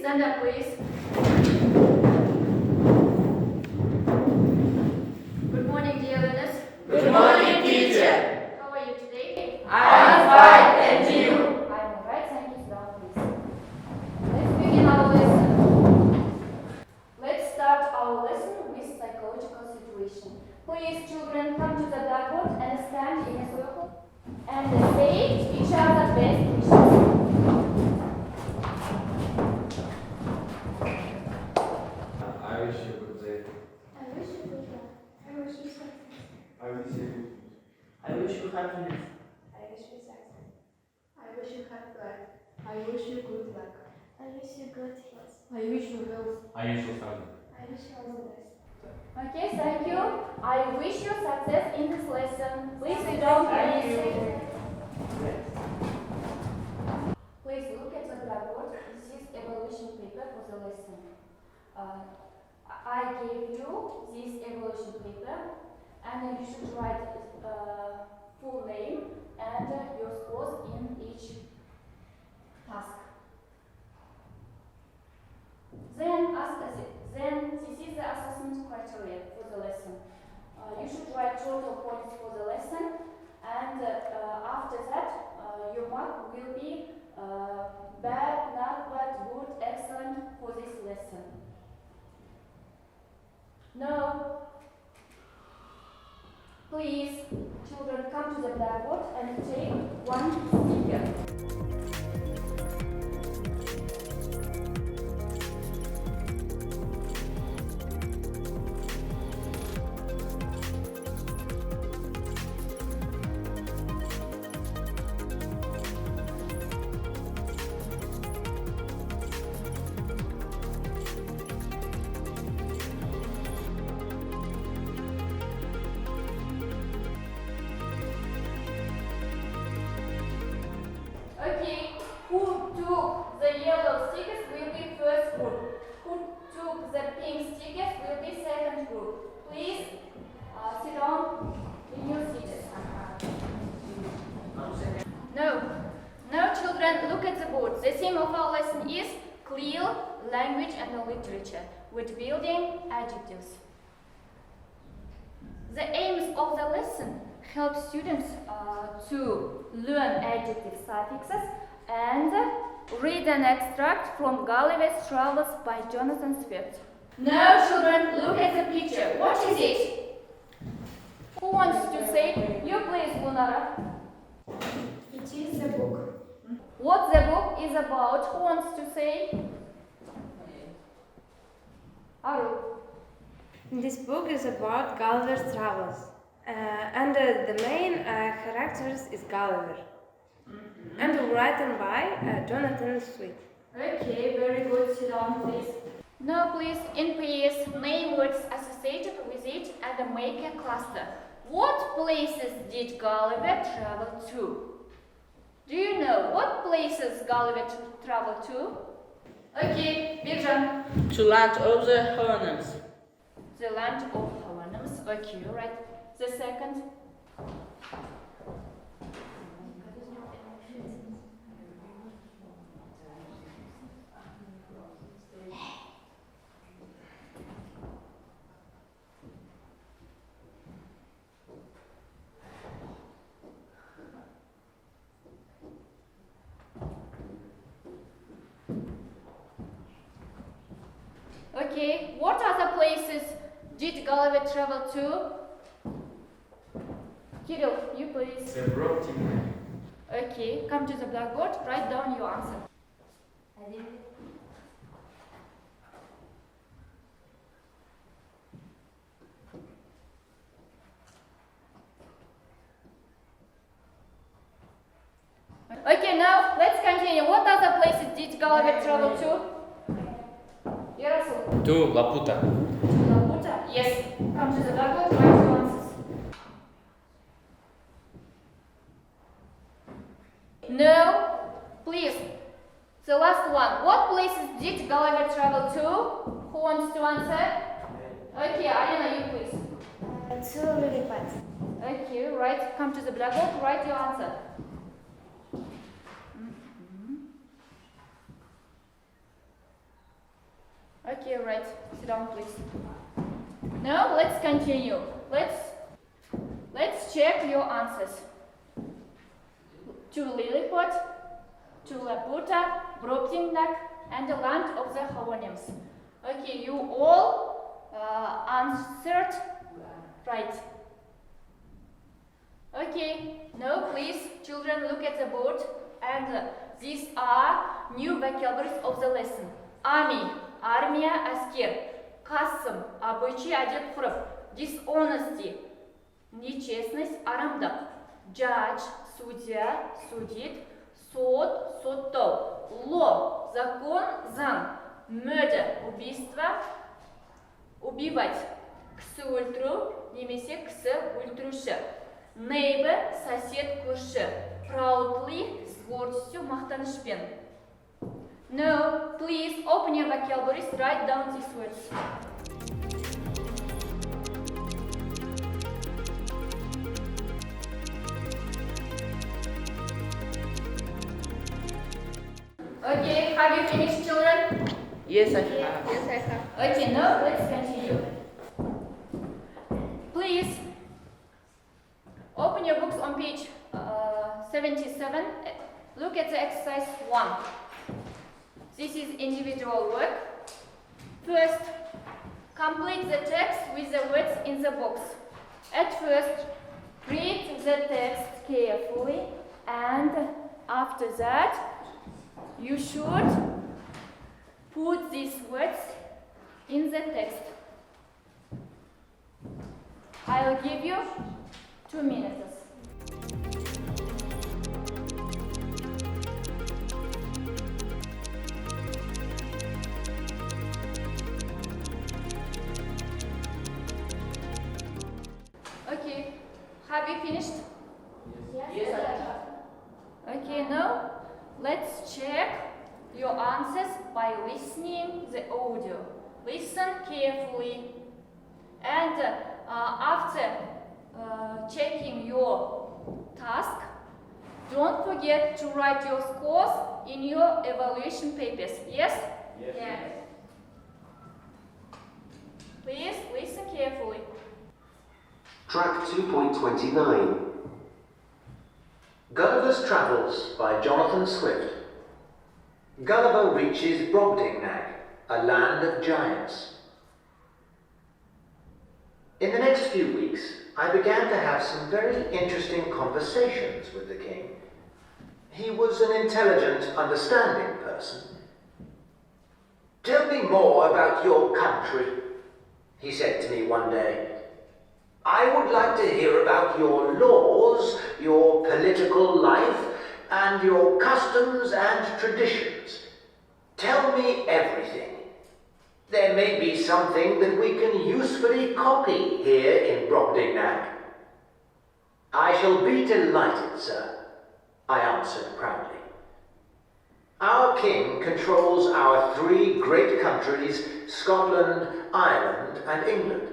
stand up, please. Good morning, dear learners. Good morning, teacher. How are you today? I'm fine, and you? I'm alright, thank you. Sit down, please. Let's begin our lesson. Let's start our lesson with psychological situation. Please, children, come to the blackboard and stand in a circle and say each other best wishes. I wish you good day. I wish you good luck. I wish you success. I wish you. I wish you happiness. I wish you success. I wish you have life. I wish you good luck. I wish you good health. I wish you health. I wish you family. I wish you all the best. Okay, thank you. I wish you success in this lesson. Please sit down, please. Please look at the blackboard. This is evaluation paper for the lesson. I gave you this evaluation paper, and you should write full name and your scores in each task. Then this is the assessment criteria for the lesson. You should write total points for the lesson, and after that your mark will be bad, not bad, good, excellent for this lesson. Now, please, children, come to the blackboard and take one sticker. Okay, who took the yellow stickers will be first group. Who took the pink stickers will be second group. Please sit down in your seats. No, children, look at the board. The theme of our lesson is clear language and literature with building adjectives. The aims of the lesson help students to learn adjective suffixes and read an extract from Gulliver's Travels by Jonathan Swift. Now, children, look at the picture. What is it? Who wants to say? You please, Lunara. It is a book. What the book is about? Who wants to say? Aru. This book is about Gulliver's Travels, and the main characters is Gulliver, and written by Jonathan Swift. Okay, very good. Sit down, please. Now, please, in pairs, name words associated with it and make a cluster. What places did Gulliver travel to? Do you know what places Gulliver traveled to? Okay, Birjan. To land of the Houyhnhnms. The land of Houyhnhnms. Okay, right. The second. Okay, what other places did Gulliver travel to? Kirill, you please. The broad team. Okay, come to the blackboard, write down your answer. Okay, now let's continue. What other places did Gulliver travel to? Yaroslav. To Laputa. Laputa? Yes. Come to the blackboard, write your answers. No, please. The last one. What places did Gulliver travel to? Who wants to answer? Okay, Alina, you please. To Lilliput. Okay, right. Come to the blackboard, write your answer. Okay, right. Sit down, please. Now let's continue. Let's check your answers. To Lilliput, to Laputa, Brobdingnak, and the land of the Hawanims. Okay, you all answered right. Okay, now please, children, look at the board, and these are new vocabularies of the lesson. Army, армия, asker. Касым, обычай, адет, ғұрып. Dishonesty, нечестность, арамдық. Judge, судья, судит. Суд, соттау. Law, закон, заң. Murder, убийство, убивать. Кісі өлтіру, немесе кісі өлтіруші. Neighbor, сосед, көрші. Proudly, с гордостью, мақтанышпен. Now, please open your vocabularies, write down these words. Okay, have you finished, children? Yes, I have. Yes, I have. Okay, now let's continue. Please open your books on page 77. Look at the exercise 1. This is individual work. First, complete the text with the words in the box. At first, read the text carefully, and after that, you should put these words in the text. I'll give you 2 minutes. Okay, have you finished? Yes, I have. Okay, now let's check your answers by listening the audio. Listen carefully, and after checking your task, don't forget to write your scores in your evaluation papers. Yes? Yes. Please listen carefully. Track 2.29. Gulliver's Travels by Jonathan Swift. Gulliver reaches Brobdingnag, a land of giants. In the next few weeks, I began to have some very interesting conversations with the king. He was an intelligent, understanding person. "Tell me more about your country," he said to me one day. "I would like to hear about your laws, your political life, and your customs and traditions. Tell me everything. There may be something that we can usefully copy here in Brobdingnag." "I shall be delighted, sir," I answered proudly. Our king controls our 3 great countries, Scotland, Ireland, and England.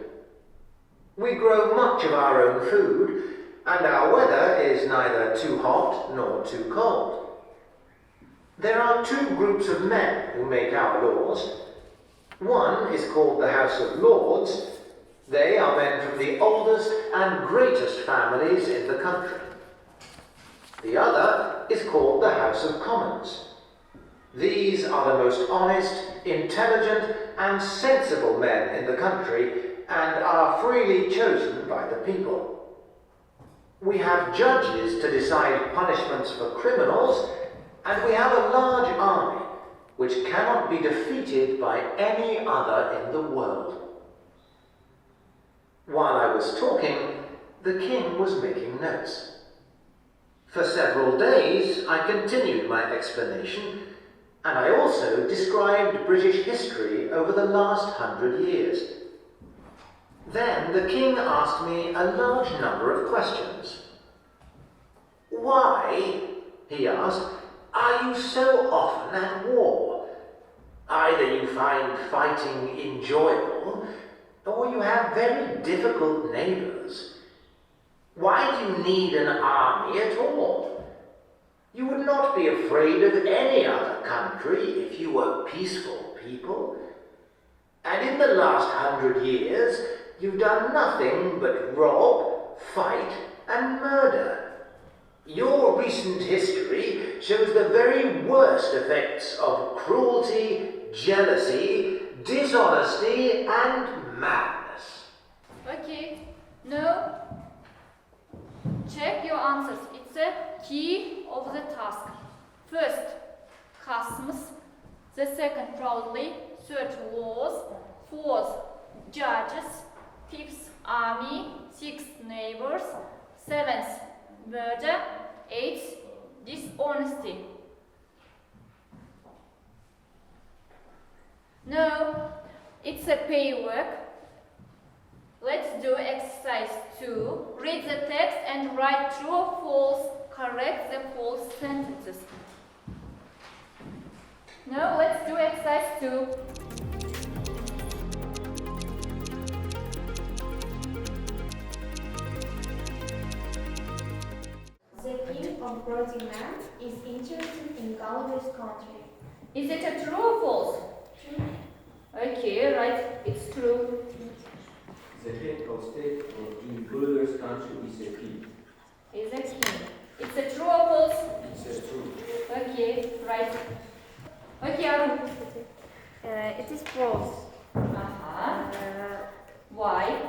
We grow much of our own food, and our weather is neither too hot nor too cold. There are 2 groups of men who make our laws. One is called the House of Lords. They are men from the oldest and greatest families in the country. The other is called the House of Commons. These are the most honest, intelligent, and sensible men in the country, and are freely chosen by the people. We have judges to decide punishments for criminals, and we have a large army which cannot be defeated by any other in the world. While I was talking, the king was making notes. For several days I continued my explanation, and I also described British history over the last 100 years. Then the king asked me a large number of questions. "Why," he asked, "are you so often at war? Either you find fighting enjoyable, or you have very difficult neighbors. Why do you need an army at all? You would not be afraid of any other country if you were peaceful people. And in the last 100 years, you've done nothing but rob, fight, and murder. Your recent history shows the very worst effects of cruelty, jealousy, dishonesty, and madness. Okay, no. Check your answers. It's a key of the task. First, customs. The second, proudly. Third, laws. Fourth, judges. Fifth, army. Sixth, neighbors. Seventh, murder. Eighth, dishonesty. No, it's a pay work. Let's do exercise 2. Read the text and write true or false. Correct the false sentences. No, let's do exercise 2. The king of Brody Man is interested in Gulliver's country. Is it a true or false? True. Okay, right, it's true. The head of state in Gulliver's country is a king. Is a king. It's a true or false? It's a true. Okay, right. Okay, Arun. It is false. Uh-huh. Why?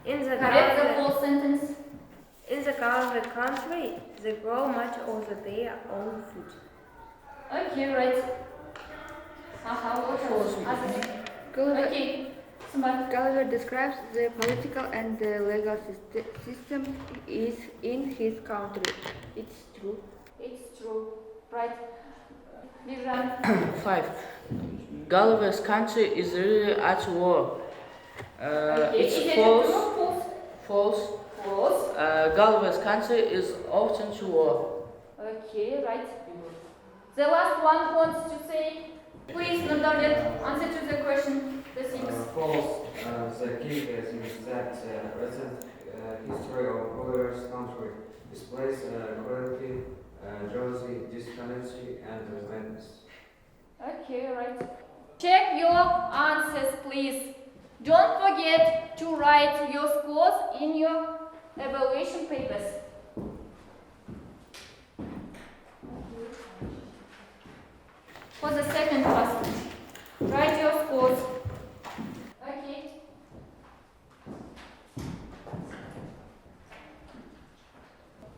In the Correct the Gulliver, false sentence. in the Gulliver country, they grow much of their own food. Okay, right. What else? Gulliver, Okay, Smart. Gulliver describes the political and the legal system is in his country. It's true. It's true. Right. Vivian. 5. Gulliver's country is really at war. Okay, is It's it false. true or false? False. False. Gulliver's country is often to war. Okay, right. The last one wants to say, please, Natalia, answer to the question. The 6. False. The key is that recent history of Gulliver's country displays cruelty, jealousy, dishonesty, and madness. Okay, right. Check your answers, please. Don't forget to write your scores in your evaluation papers. For the second task, write your scores. Okay.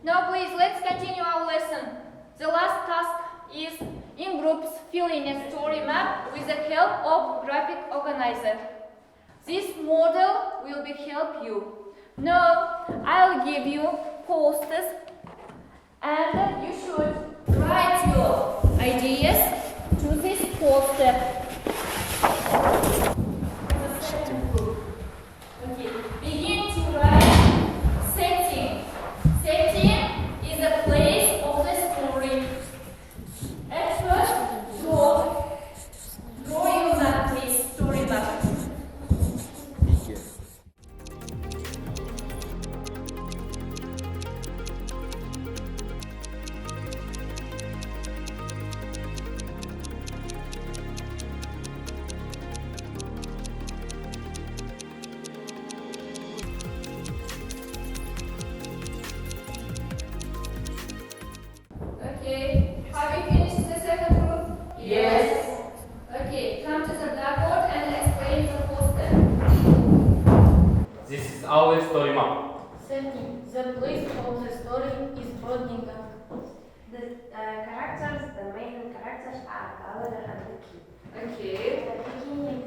Now please, let's continue our lesson. The last task is in groups fill in a story map with the help of graphic organizer. This model will be help you. Now I'll give you posters and you should write your ideas to this poster. The second group. Okay. Begin to write setting. Setting is a place of the story. At first, draw your map, please. Story map. Okay, have you finished the second group? Yes. Okay, come to the blackboard and explain the poster. This is our story map. Setting. The place of the story is Brodingham. The characters, the main characters are Gulliver and the king. Okay. The beginning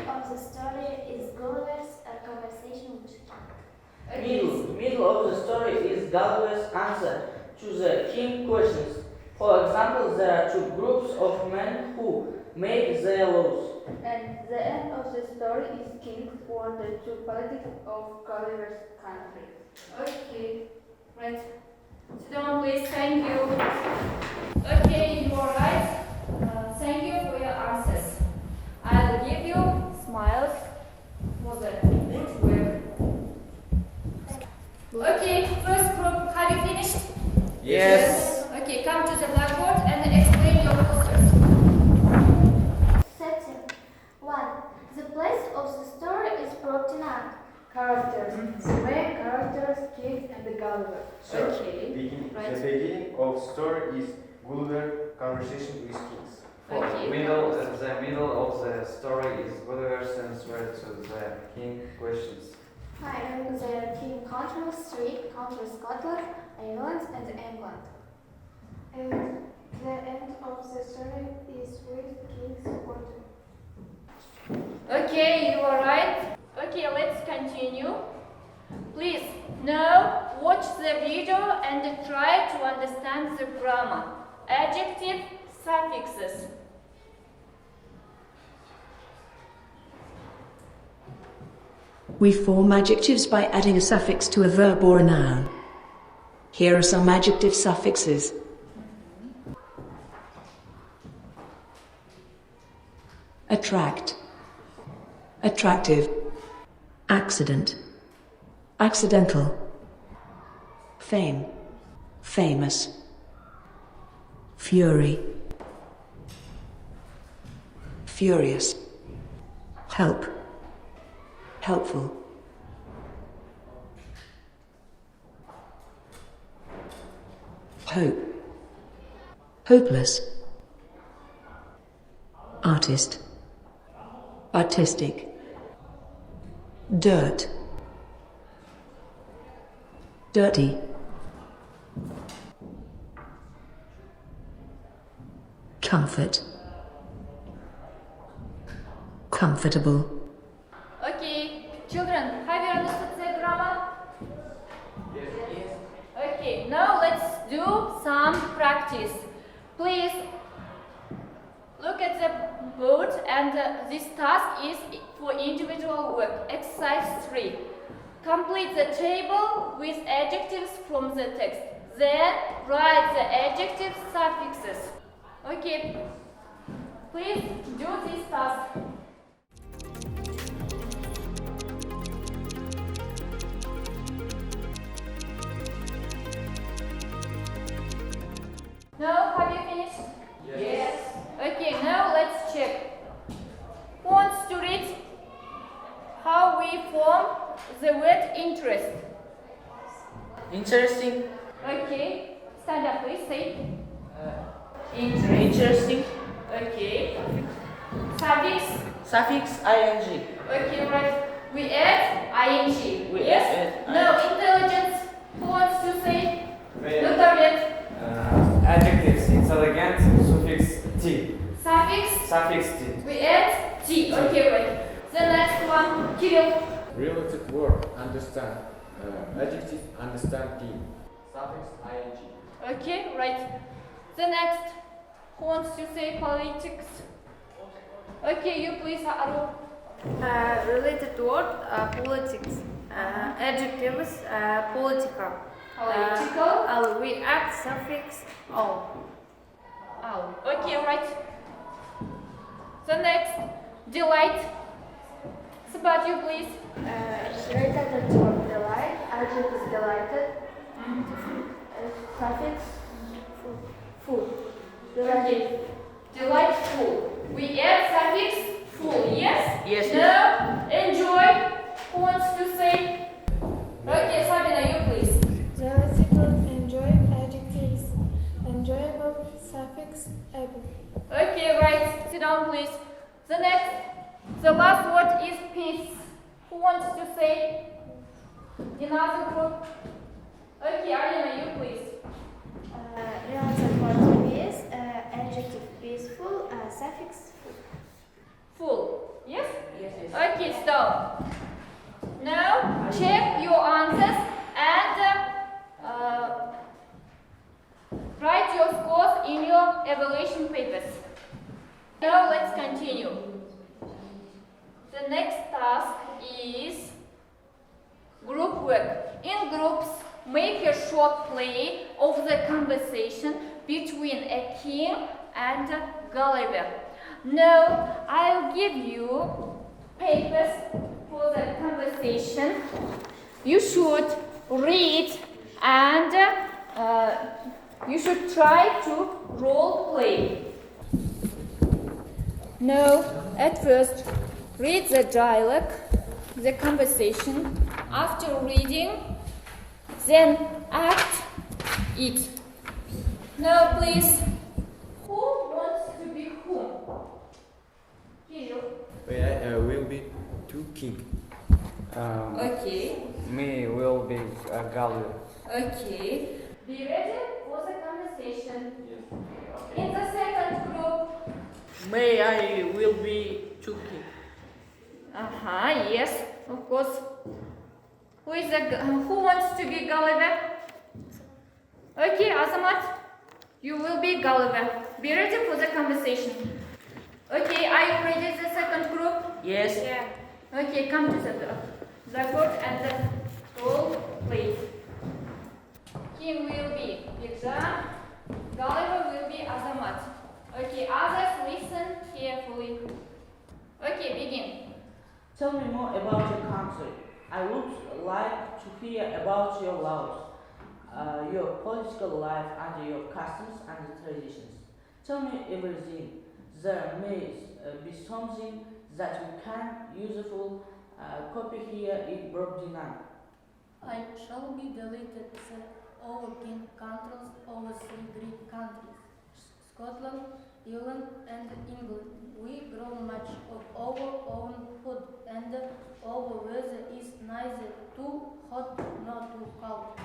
of the story is Gulliver's conversation with the king. Middle of the story is Gulliver's answer to the king questions. For example, there are two groups of men who make their laws. And the end of the story is King wanted to politics of Gulliver's country. Okay. Right. Sit down, please. Thank you. Okay, you are right. Thank you for your answers. I will give you smiles for the good work. Okay, first group, have you finished? Yes. Okay, come to the blackboard and explain your posters. Setting. 1. Gulliver. Sir, Okay. Right. the beginning of story is Gulliver conversation with kings. Okay. The middle of the story is Gulliver's answer to the king questions. Hi, and the king controls three countries: Scotland, Ireland, and England. And the end of the story is with King's order. Okay, you are right. Okay, let's continue. Please, now watch the video and try to understand the grammar. Adjective, suffixes. We form adjectives by adding a suffix to a verb or a noun. Here are some adjective suffixes. Attract, attractive, accident, accidental, fame, famous, fury, furious, help, helpful, hope, hopeless, artist, artistic, dirt, dirty, comfort, comfortable. Okay, children, have you understood the grammar? Yes. Okay, now let's do some practice. Please look at the board, and this task is for individual work. Exercise 3. Complete the table with adjectives from the text. Then write the adjective suffixes. Okay, please do this task. Now, have you finished? Yes. Okay, now let's check. Who wants to read how we form the word interest? Interesting. Okay, stand up please, say. Interesting. Okay. Suffix. Suffix ing. Okay, right. We add ing. We Yes? add No, intelligence. Who wants to say? Wait. Not yet. Adjectives, intelligent, suffix T. Suffix. Suffix T. We add t. Okay, right. The next one, Kirill. Relative word understand. Adjective understand team. Suffix ing. Okay, right. The next, who wants to say politics? Okay, you please, Aru. Related word, politics. Adjectives, political. Political. We add suffix o. Oh, okay, right. The next, delight. Sabat, you please. Related word delight, adjective is delighted, suffix full. Okay. Delightful. We add suffix full, yes? Yes. No? Enjoy. Who wants to say? Okay, Sabina, you please. Delightful, enjoy, adjectives, enjoyable, suffix able. Okay, right. Sit down, please. The next, the last word is peace. Who wants to say? Another group. Okay, Arina, you please. Relative word is adjective peaceful, suffix Full. Yes? Yes. Okay, stop. Now check your answers and write your scores in your evaluation papers. Now let's continue. The next task is group work. In groups, make a short play of the conversation between a king and Gulliver. Now, I'll give you papers for the conversation. You should read and you should try to role play. Now, at first, read the dialogue, the conversation. After reading, then act it. Now please, who wants to be whom? Kirill. I will be two king. Okay. Me will be Gulliver. Okay. Be ready for the conversation. In the second group. May I will be Chucky. Yes, of course. Who wants to be Gulliver? Okay, Azamat, you will be Gulliver. Be ready for the conversation. Okay, are you ready the second group? Yes. Yeah. Okay, come to the blackboard and the roll, please. Kim will be Birja, Gulliver will be Azamat. Okay, others listen carefully. Okay, begin. Tell me more about your country. I would like to hear about your laws, your political life, and your customs and traditions. Tell me everything. There may be something that we can useful copy here in Brobdinan. I shall be deleted over king countries over three Greek countries, Scotland, Ireland and England. We grow much of our own food and our weather is neither too hot nor too cold.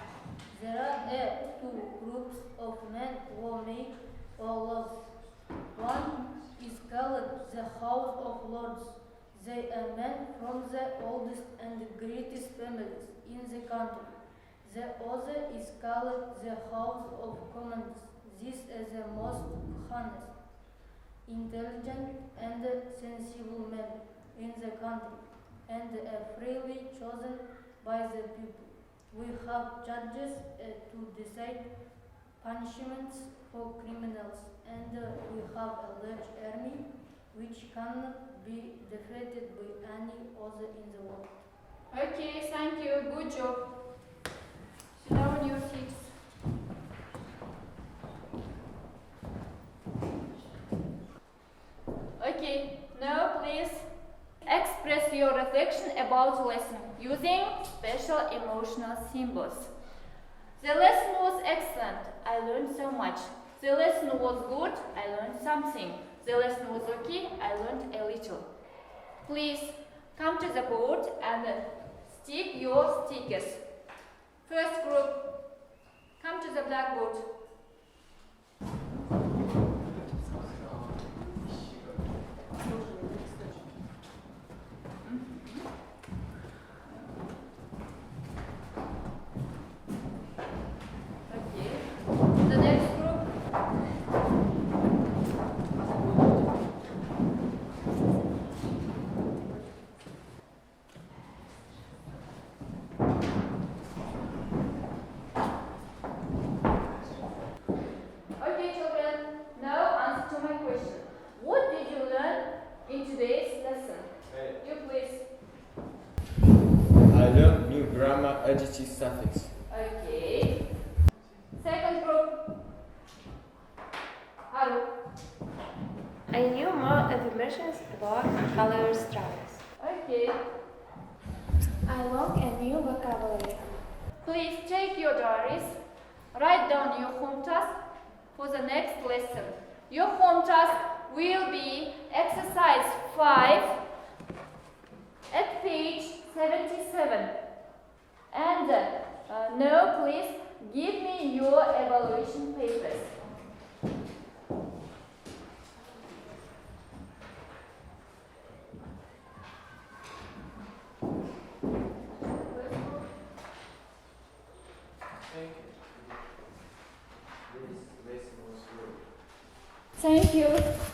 There are two groups of men who make our laws. One is called the House of Lords. They are men from the oldest and greatest families in the country. The other is called the House of Commons. These are the most honest, intelligent and sensible men in the country and are freely chosen by the people. We have judges to decide punishments for criminals and we have a large army which cannot be defeated by any other in the world. Okay, thank you. Good job. Sit down on your seats. Okay, now please express your reflection about the lesson using special emotional symbols. The lesson was excellent. I learned so much. The lesson was good. I learned something. The lesson was okay. I learned a little. Please come to the board and stick your stickers. First group, come to the blackboard. Okay. The next group. Okay, children, now answer to my question. What did you learn in today's lesson? You please. I learned new grammar, adjective, suffix. Okay. Second group. Haru. I knew more information about Gulliver's travels. Okay. I learned a new vocabulary. Please take your diaries. Write down your home task for the next lesson. Your home task will be exercise 5 at page 77. And now please give me your evaluation papers. Thank you. This lesson was good. Thank you.